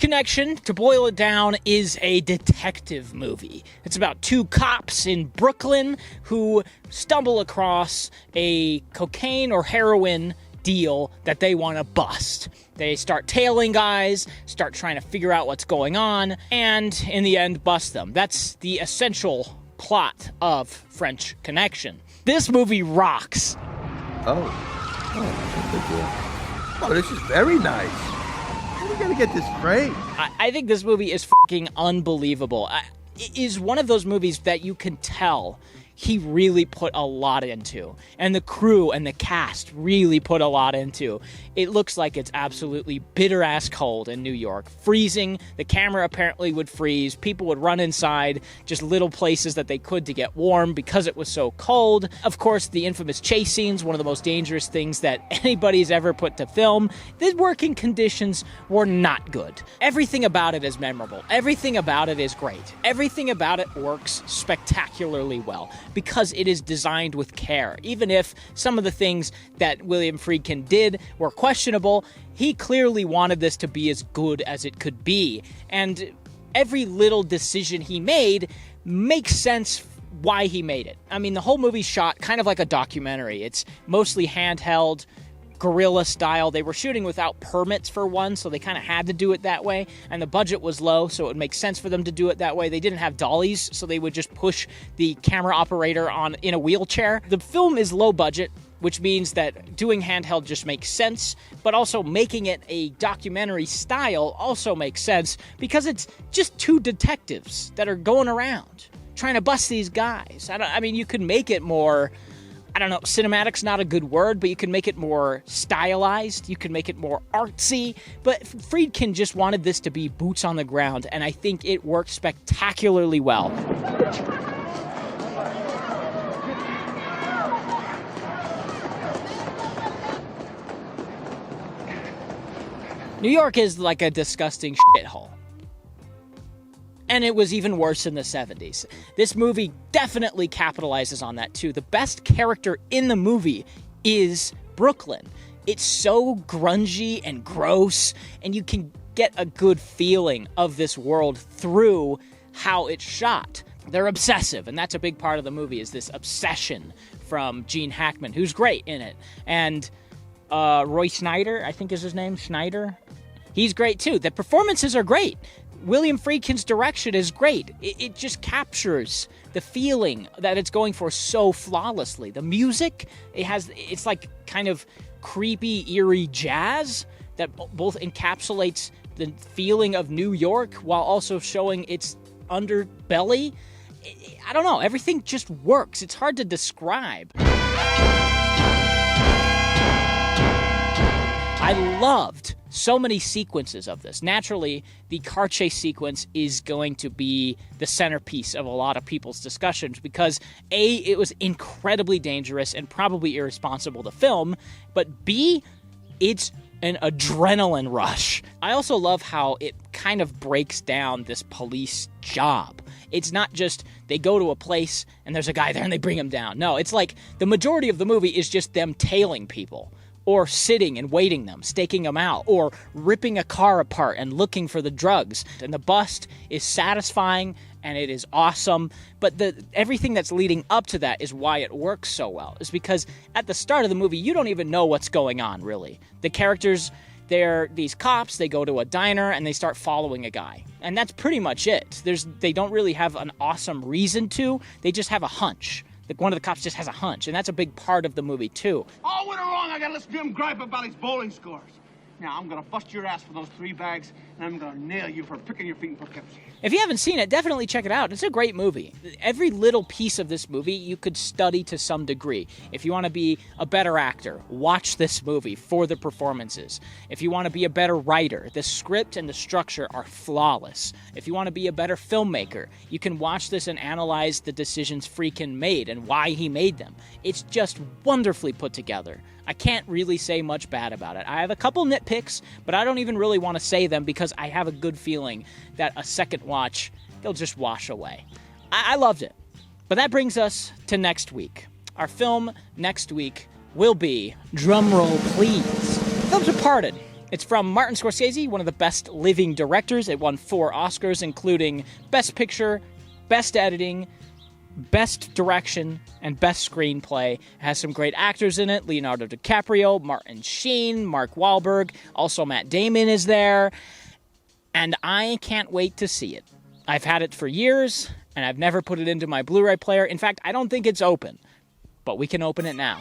Connection, to boil it down, is a detective movie. It's about two cops in Brooklyn who stumble across a cocaine or heroin deal that they want to bust. They start tailing guys, start trying to figure out what's going on, and in the end, bust them. That's the essential plot of French Connection. This movie rocks. Oh, this is very nice. How are we gonna get this framed? I think this movie is fucking unbelievable. It is one of those movies that you can tell he really put a lot into, and the crew and the cast really put a lot into. It looks like it's absolutely bitter-ass cold in New York. Freezing, the camera apparently would freeze, people would run inside just little places that they could to get warm because it was so cold. Of course, the infamous chase scenes, one of the most dangerous things that anybody's ever put to film. The working conditions were not good. Everything about it is memorable. Everything about it is great. Everything about it works spectacularly well, because it is designed with care. Even if some of the things that William Friedkin did were questionable, he clearly wanted this to be as good as it could be. And every little decision he made makes sense why he made it. I mean, the whole movie's shot kind of like a documentary. It's mostly handheld, guerrilla style. They were shooting without permits for one, so they kind of had to do it that way, and the budget was low, so it would make sense for them to do it that way. They didn't have dollies, so they would just push the camera operator in a wheelchair. The film is low budget, which means that doing handheld just makes sense, but also making it a documentary style also makes sense because it's just two detectives that are going around trying to bust these guys. I mean, you could make it more, I don't know, cinematic's not a good word, but you can make it more stylized, you can make it more artsy, but Friedkin just wanted this to be boots on the ground, and I think it worked spectacularly well. New York is like a disgusting shithole. And it was even worse in the 70s. This movie definitely capitalizes on that too. The best character in the movie is Brooklyn. It's so grungy and gross, and you can get a good feeling of this world through how it's shot. They're obsessive, and that's a big part of the movie, is this obsession from Gene Hackman, who's great in it. And Roy Schneider, I think is his name, Schneider? He's great too. The performances are great. William Friedkin's direction is great. It just captures the feeling that it's going for so flawlessly. The music, it's like kind of creepy, eerie jazz that both encapsulates the feeling of New York while also showing its underbelly. I don't know, everything just works. It's hard to describe. I loved so many sequences of this. Naturally, the car chase sequence is going to be the centerpiece of a lot of people's discussions because A, it was incredibly dangerous and probably irresponsible to film, but B, it's an adrenaline rush. I also love how it kind of breaks down this police job. It's not just they go to a place and there's a guy there and they bring him down. No, it's like the majority of the movie is just them tailing people, or sitting and waiting them, staking them out, or ripping a car apart and looking for the drugs. And the bust is satisfying and it is awesome, but everything that's leading up to that is why it works so well. Is because at the start of the movie, you don't even know what's going on, really. The characters, they're these cops, they go to a diner and they start following a guy. And that's pretty much it. They don't really have an awesome reason to, they just have a hunch. One of the cops just has a hunch, and that's a big part of the movie, too. All winter long, I gotta listen to him gripe about his bowling scores. Now, I'm gonna bust your ass for those 3 bags, and I'm gonna nail you for picking your feet in Poughkeepsie. If you haven't seen it, definitely check it out. It's a great movie. Every little piece of this movie you could study to some degree. If you want to be a better actor, watch this movie for the performances. If you want to be a better writer, the script and the structure are flawless. If you want to be a better filmmaker, you can watch this and analyze the decisions Friedkin made and why he made them. It's just wonderfully put together. I can't really say much bad about it. I have a couple nitpicks, but I don't even really want to say them because I have a good feeling that a second watch, they'll just wash away. I loved it. But that brings us to next week. Our film next week will be, drumroll please, The Departed. It's from Martin Scorsese, one of the best living directors. It won 4 Oscars, including Best Picture, Best Editing, Best Direction, and Best Screenplay. It has some great actors in it. Leonardo DiCaprio, Martin Sheen, Mark Wahlberg. Also Matt Damon is there. And I can't wait to see it. I've had it for years, and I've never put it into my Blu-ray player. In fact, I don't think it's open. But we can open it now.